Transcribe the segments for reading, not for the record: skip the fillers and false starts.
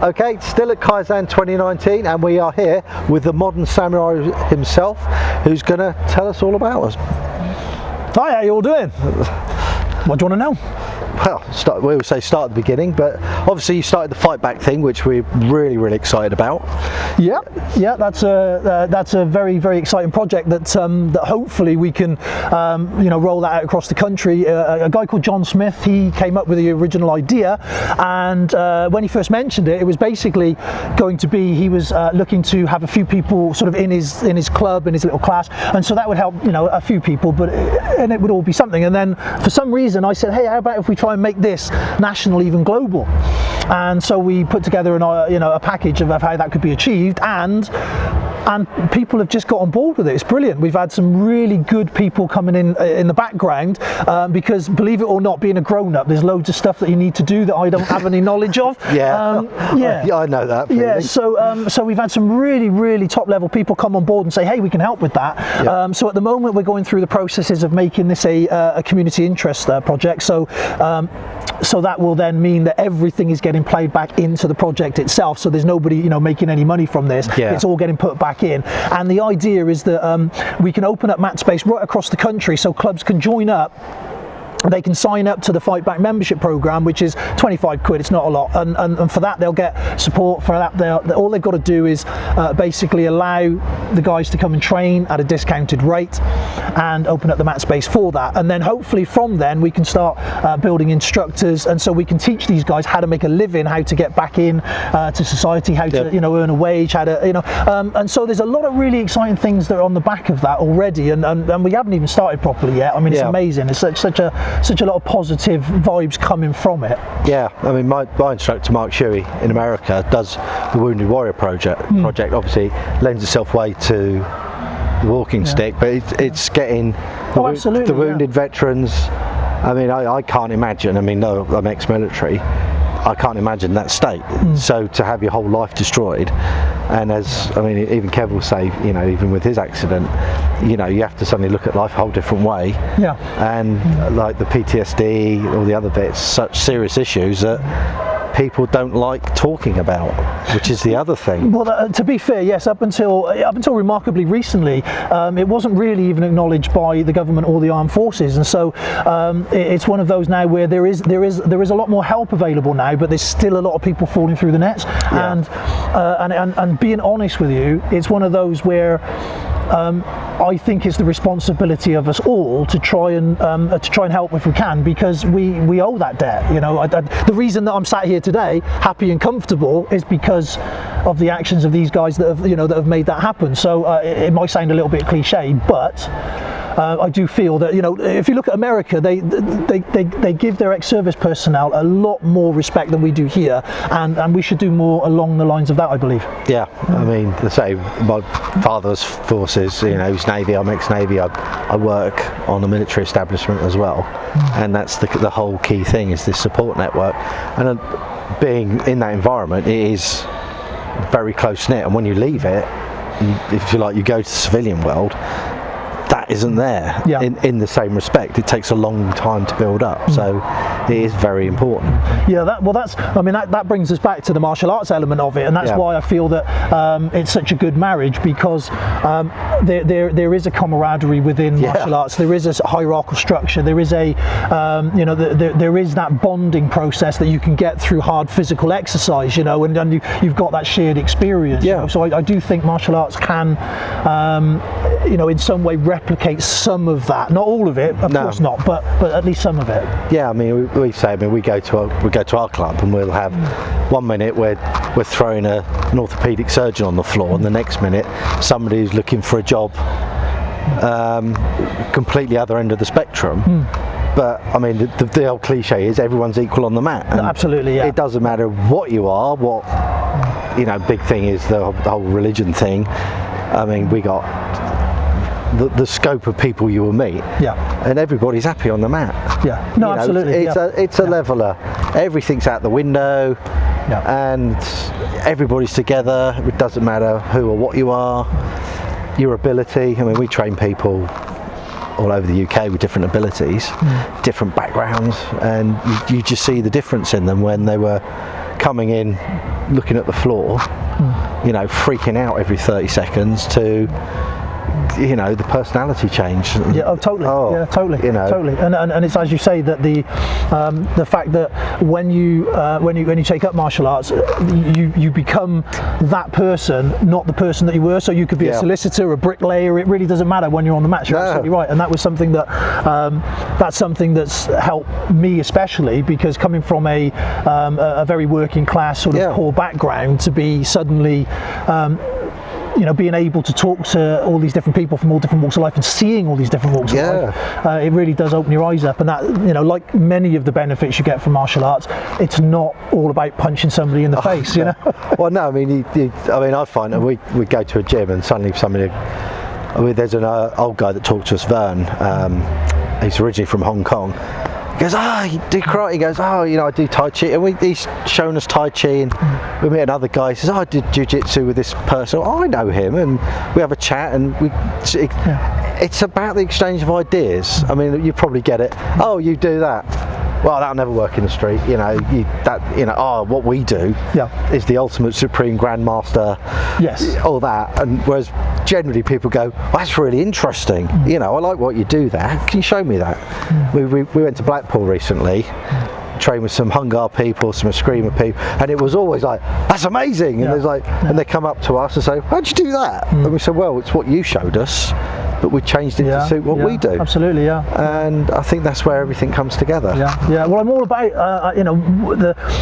Okay, still at Kaizen 2019, and we are here with the modern samurai himself, who's going to tell us all about us. Hi, how you all doing? What do you want to know? Well, we always say start at the beginning, but obviously you started the fight back thing, which we're really excited about. Yeah, that's a very exciting project that hopefully we can roll that out across the country. A guy called John Smith, he came up with the original idea, and when he first mentioned it, it was basically going to be he was looking to have a few people sort of in his club, in his little class, and so that would help a few people, and it would all be something. And then for some reason I said, hey, how about if we try and make this national, even global? And so we put together a package of how that could be achieved, and people have just got on board with it. It's brilliant. We've had some really good people coming in the background, because believe it or not, being a grown-up, there's loads of stuff that you need to do that I don't have any knowledge of. Yeah, I know that feeling. Yeah, so we've had some really top-level people come on board and say, hey, we can help with that. Yeah. So at the moment we're going through the processes of making this a community interest project. So that will then mean that everything is getting played back into the project itself. So there's nobody making any money from this. Yeah. It's all getting put back in. And the idea is that we can open up Matt Space right across the country, so clubs can join up. They can sign up to the Fight Back membership program, which is 25 quid. It's not a lot, and for that they'll get support. For that, all they've got to do is basically allow the guys to come and train at a discounted rate, and open up the Matt Space for that. And then hopefully from then we can start building instructors, and so we can teach these guys how to make a living, how to get back in to society, how to earn a wage, how to and so there's a lot of really exciting things that are on the back of that already, and we haven't even started properly yet. I mean, it's amazing. It's such a lot of positive vibes coming from it. Yeah, I mean, my instructor Mark Shuey in America does the Wounded Warrior project. Obviously lends itself way to the walking stick, but it's getting the wounded veterans. I mean, I can't imagine. I mean, no, I'm ex-military. I can't imagine that state. So to have your whole life destroyed, and even Kev will say, even with his accident, you have to suddenly look at life a whole different way. Yeah. And like the PTSD, all the other bits, such serious issues that people don't like talking about, which is the other thing. Well, to be fair, yes, up until remarkably recently, it wasn't really even acknowledged by the government or the armed forces, and so it's one of those now where there is a lot more help available now, but there's still a lot of people falling through the nets. Yeah. And being honest with you, it's one of those where I think it's the responsibility of us all to try and help if we can, because we owe that debt. The reason that I'm sat here today, happy and comfortable, is because of the actions of these guys that have made that happen. So it might sound a little bit cliche, but I do feel that if you look at America, they give their ex-service personnel a lot more respect than we do here, and we should do more along the lines of that, I believe. Yeah, I mean, say my father's forces, he's Navy, I'm ex-Navy. I work on a military establishment as well, and that's the whole key thing, is this support network. And being in that environment, it is very close knit, and when you leave it, if you like, you go to the civilian world, that isn't there in the same respect. It takes a long time to build up, so it is very important. Yeah, that brings us back to the martial arts element of it, and that's why I feel that it's such a good marriage, because there is a camaraderie within martial arts. There is a hierarchical structure. There is there is that bonding process that you can get through hard physical exercise, and you've got that shared experience. Yeah. So I do think martial arts can, in some way replicate some of that. Not all of it, of course not, but at least some of it. Yeah, I mean, we go to our club, and we'll have 1 minute we're throwing an orthopedic surgeon on the floor, and the next minute somebody who's looking for a job, completely other end of the spectrum. But I mean, the old cliche is everyone's equal on the mat. And absolutely, yeah. It doesn't matter what you are. Big thing is the whole religion thing. I mean, we got the scope of people you will meet, and everybody's happy on the mat. Yeah, no, absolutely. It's a leveler. Everything's out the window, and everybody's together. It doesn't matter who or what you are, your ability. I mean, we train people all over the UK with different abilities, different backgrounds, and you just see the difference in them when they were coming in, looking at the floor, you know, freaking out every 30 seconds to, you know, the personality change. Yeah, totally. Yeah, totally. You know, totally. And it's as you say that the fact that when you take up martial arts, you become that person, not the person that you were. So you could be a solicitor, a bricklayer. It really doesn't matter when you're on the mats. You're absolutely right. And that was something that that's something that's helped me, especially because coming from a very working class sort of poor background, to be suddenly you know, being able to talk to all these different people from all different walks of life and seeing all these different walks of life, it really does open your eyes up. And that, you know, like many of the benefits you get from martial arts, it's not all about punching somebody in the face, you know. Well, no, I mean, I find that we go to a gym and suddenly somebody, I mean, there's an old guy that talked to us, Vern. He's originally from Hong Kong. He goes, you do karate? He goes, you know, I do Tai Chi. And he's shown us Tai Chi, and we meet another guy. He says, I did Jiu-Jitsu with this person. I know him, and we have a chat, and it's about the exchange of ideas. I mean, you probably get it. Oh, you do that. Well, that'll never work in the street, you know. What we do is the ultimate supreme grandmaster. Yes. All that, and whereas generally people go, well, that's really interesting. You know, I like what you do there. Can you show me that? We went to Blackpool recently. Train with some Hungar people, some Eskrima people, and it was always like, that's amazing. And there's like, and they come up to us and say, how'd you do that? And we said, well, it's what you showed us, but we changed it to suit what we do. Absolutely, yeah. And I think that's where everything comes together. Yeah. Well, I'm all about, you know,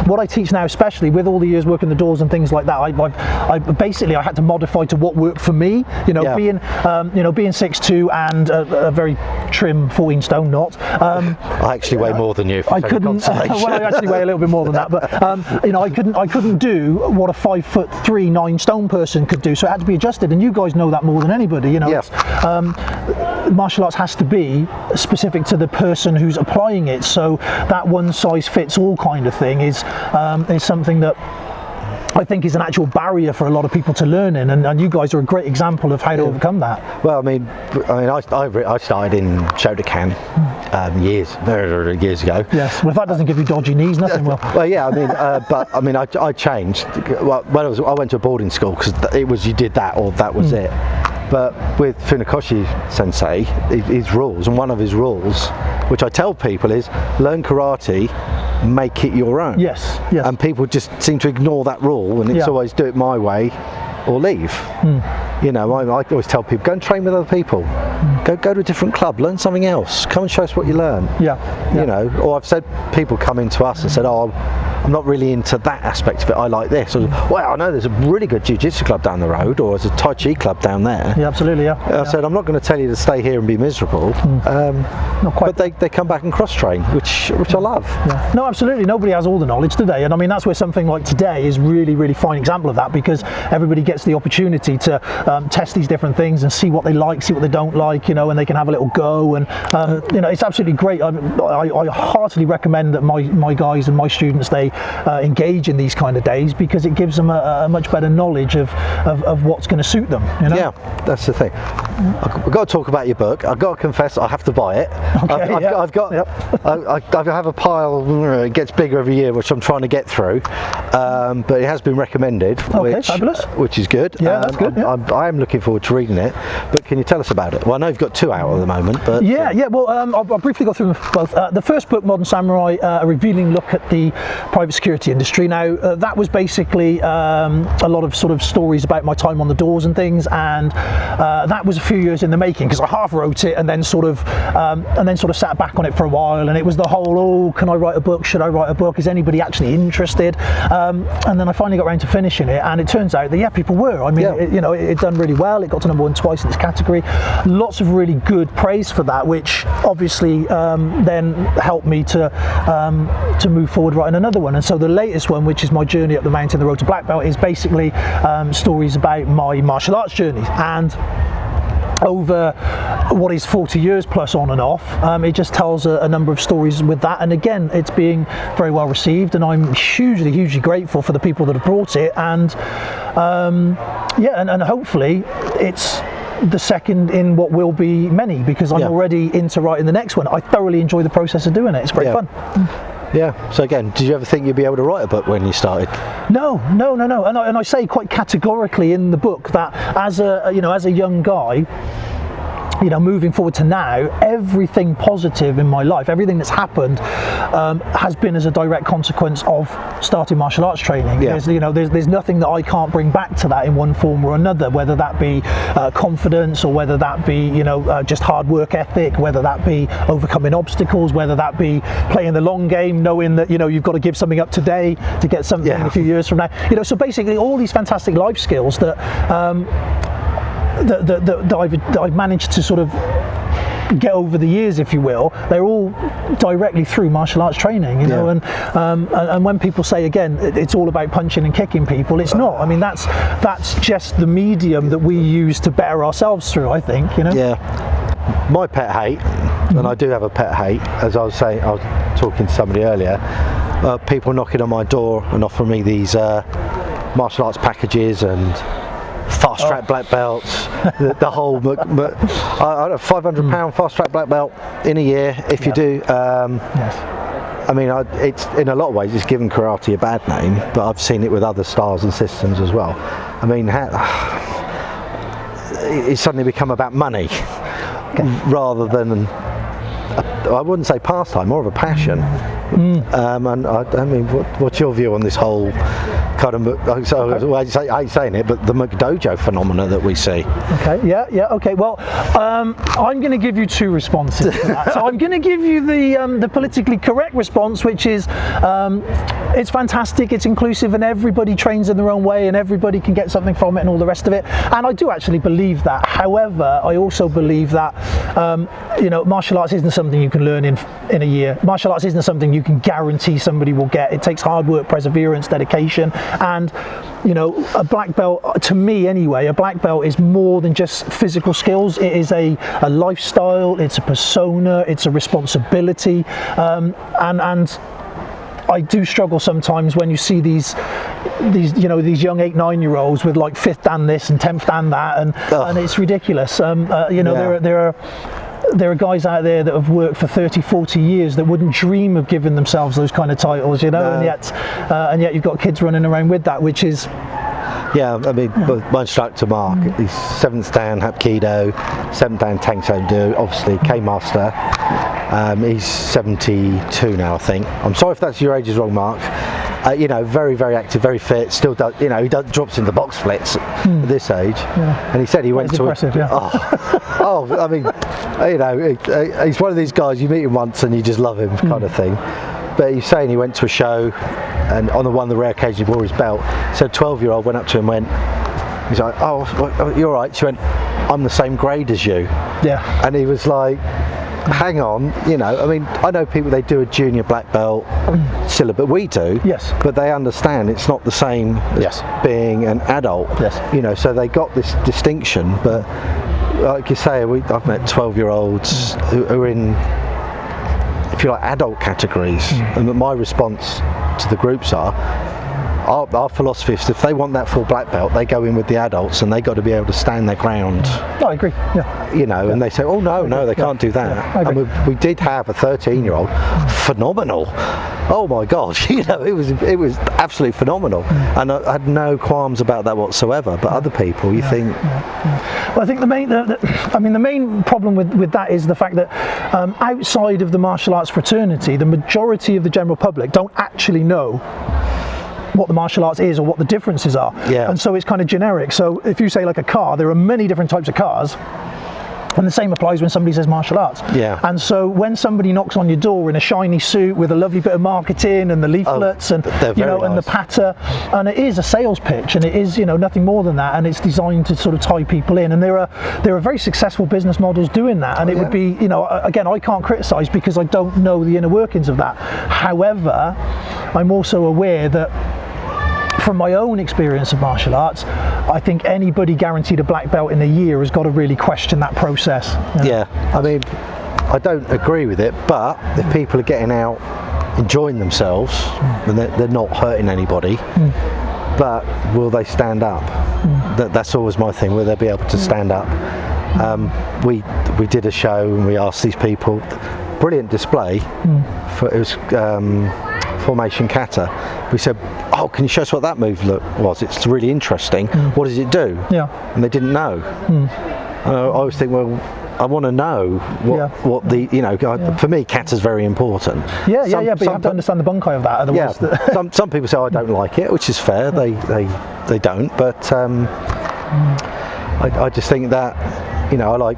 what I teach now, especially with all the years working the doors and things like that. I basically had to modify to what worked for me. You know, being 6'2" and a very trim 14 stone knot. I actually weigh more than you. I couldn't. Well, I actually weigh a little bit more than that, but you know, I couldn't do what a 5'3", 9 stone person could do. So it had to be adjusted, and you guys know that more than anybody. You know, martial arts has to be specific to the person who's applying it. So that one size fits all kind of thing is something that I think is an actual barrier for a lot of people to learn in, and you guys are a great example of how to overcome that. Well, I mean, I started in Shotokan years ago. Yes. Well, if that doesn't give you dodgy knees, nothing will. Well, yeah. I mean, but I mean, I changed. Well, when I went to a boarding school, because it was you did that or that was it. But with Funakoshi Sensei, his rules, and one of his rules, which I tell people, is learn karate, make it your own. Yes. And people just seem to ignore that rule, and it's always do it my way or leave. You know, I always tell people, go and train with other people. Go to a different club, learn something else. Come and show us what you learn. You know, or I've said people come into us and said, I'm not really into that aspect of it, I like this. Or, well, I know there's a really good jiu-jitsu club down the road, or there's a Tai Chi club down there. Yeah, absolutely, I said, I'm not going to tell you to stay here and be miserable. Not quite. But they come back and cross-train, which I love. No, absolutely, nobody has all the knowledge today, and I mean, that's where something like today is really, really fine example of that, because everybody gets the opportunity to test these different things and see what they like, see what they don't like, you know, and they can have a little go, and you know, it's absolutely great. I heartily recommend that my guys and my students, they engage in these kind of days, because it gives them a much better knowledge of what's going to suit them, you know? Yeah, that's the thing. I've got to talk about your book. I've got to confess I have to buy it. Okay, I have a pile, it gets bigger every year, which I'm trying to get through, but it has been recommended, which is good. Yeah, that's good. I am looking forward to reading it, but can you tell us about it? Well, I know you've got 2 out at the moment, but well, I'll briefly go through them both. The first book, Modern Samurai, a revealing look at the private security industry. Now, that was basically a lot of sort of stories about my time on the doors and things, and that was a few years in the making, because I half wrote it and then sort of sat back on it for a while, and it was the whole, can I write a book? Should I write a book? Is anybody actually interested? And then I finally got around to finishing it, and it turns out that people were. I mean, it done really well. It got to #1 twice in its category. Lots of really good praise for that, which obviously then helped me to move forward writing another one. And so the latest one, which is my journey up the mountain, the road to black belt, is basically stories about my martial arts journey. And over what is 40 years plus on and off, it just tells a number of stories with that, and again, it's being very well received, and I'm hugely grateful for the people that have brought it, and and hopefully it's the second in what will be many, because I'm already into writing the next one. I thoroughly enjoy the process of doing it. It's great fun. Yeah. So again, did you ever think you'd be able to write a book when you started? No. And I say quite categorically in the book that as a young guy, moving forward to now, everything positive in my life, everything that's happened, has been as a direct consequence of starting martial arts training. Yeah. There's nothing that I can't bring back to that in one form or another, whether that be confidence, or whether that be just hard work ethic, whether that be overcoming obstacles, whether that be playing the long game, knowing that you've got to give something up today to get something a few years from now. So basically all these fantastic life skills that I've managed to sort of get over the years, if you will, they're all directly through martial arts training, and when people say again it's all about punching and kicking people, it's not. I mean, that's just the medium that we use to better ourselves through, I think. Yeah. My pet hate, and I do have a pet hate, as I was saying, I was talking to somebody earlier, people knocking on my door and offering me these martial arts packages and fast track black belts, the whole £500 fast track black belt in a year if you do. I mean, it's in a lot of ways it's given karate a bad name, but I've seen it with other styles and systems as well. I mean, it's suddenly become about money rather than I wouldn't say pastime, more of a passion. And I mean, what's your view on this whole kind of, I hate saying it, but the McDojo phenomena that we see? Okay. Well, I'm going to give you two responses to that. So I'm going to give you the politically correct response, which is it's fantastic, it's inclusive, and everybody trains in their own way, and everybody can get something from it, and all the rest of it. And I do actually believe that. However, I also believe that martial arts isn't something you can learn in a year. Martial arts isn't something you can guarantee somebody will get. It takes hard work, perseverance, dedication, and a black belt, to me anyway, a black belt is more than just physical skills. It is a lifestyle, it's a persona, it's a responsibility, and I do struggle sometimes when you see these young 8-9-year-olds with like 5th dan this and 10th dan that, and it's ridiculous. There are guys out there that have worked for 30-40 years that wouldn't dream of giving themselves those kind of titles, and yet you've got kids running around with that, which is I mean, my instructor Mark, he's 7th dan Hapkido, 7th dan Tang Soo Do, obviously K-Master. He's 72 now, I think. I'm sorry if that's your age is wrong, Mark. Very, very active, very fit, still does, he does drops in the box splits at this age. And he said he went to impressive, I mean, he's one of these guys, you meet him once and you just love him kind of thing. But he's saying he went to a show, and on one of the rare occasions he wore his belt, so a 12-year-old went up to him and he's like, oh, you're right. She went, I'm the same grade as you. Yeah. And he was like, hang on, I mean, I know people, they do a junior black belt syllabus, we do, but they understand it's not the same as being an adult, so they got this distinction. But like you say, I've met 12-year-olds who are in, if you like, adult categories, and my response to the groups our philosophy is if they want that full black belt, they go in with the adults, and they got to be able to stand their ground. I agree. And they say, oh no, they can't do that. And we did have a 13-year-old, phenomenal. Oh my God, it was absolutely phenomenal, and I had no qualms about that whatsoever. But other people, you think. Well, I think the main problem with that is the fact that outside of the martial arts fraternity, the majority of the general public don't actually know what the martial arts is or what the differences are. And so it's kind of generic. So if you say like a car, there are many different types of cars, and the same applies when somebody says martial arts. And so when somebody knocks on your door in a shiny suit with a lovely bit of marketing and the leaflets and and the patter, and it is a sales pitch, and it is nothing more than that, and it's designed to sort of tie people in, and there are very successful business models doing that, and it would be again, I can't criticize because I don't know the inner workings of that. However, I'm also aware that from my own experience of martial arts, I think anybody guaranteed a black belt in a year has got to really question that process. I mean, I don't agree with it, but if people are getting out, enjoying themselves, and they're not hurting anybody, but will they stand up? That's always my thing. Will they be able to stand up? We did a show and we asked these people, brilliant display. For, it was formation kata. We said, oh, can you show us what that move was? It's really interesting. What does it do? Yeah. And they didn't know. I always think, well, I want to know what the, you know, for me, kata's very important. But you have to understand the bunkai of that. Otherwise, some people say, I don't like it, which is fair. They don't, but I just think that, you know, I like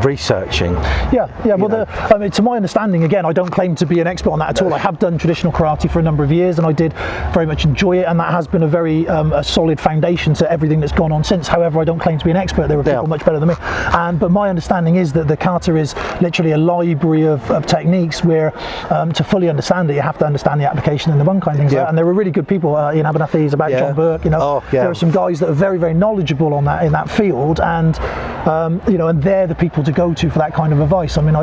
researching. Well, I mean, to my understanding, again, I don't claim to be an expert on that at all. I have done traditional karate for a number of years, and I did very much enjoy it, and that has been a very a solid foundation to everything that's gone on since. However, I don't claim to be an expert. There are people much better than me. But my understanding is that the kata is literally a library of techniques where, to fully understand it, you have to understand the application and the bunkai and things like that. And there are really good people in Abernathy, about John Burke. You know, there are some guys that are very, very knowledgeable on that in that field, and you know, and they're the people to go to for that kind of advice. I mean,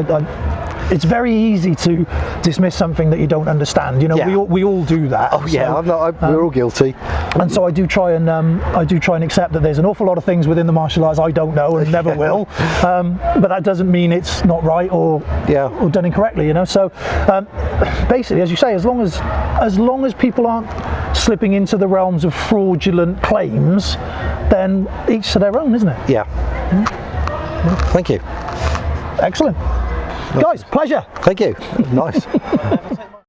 it's very easy to dismiss something that you don't understand. You know, we all do that. We're all guilty. And so I do try and accept that there's an awful lot of things within the martial arts I don't know and never will. But that doesn't mean it's not right or done incorrectly. You know, so basically, as you say, as long as people aren't slipping into the realms of fraudulent claims, then each to their own, isn't it? Thank you. Excellent. Guys, pleasure. Thank you. Nice.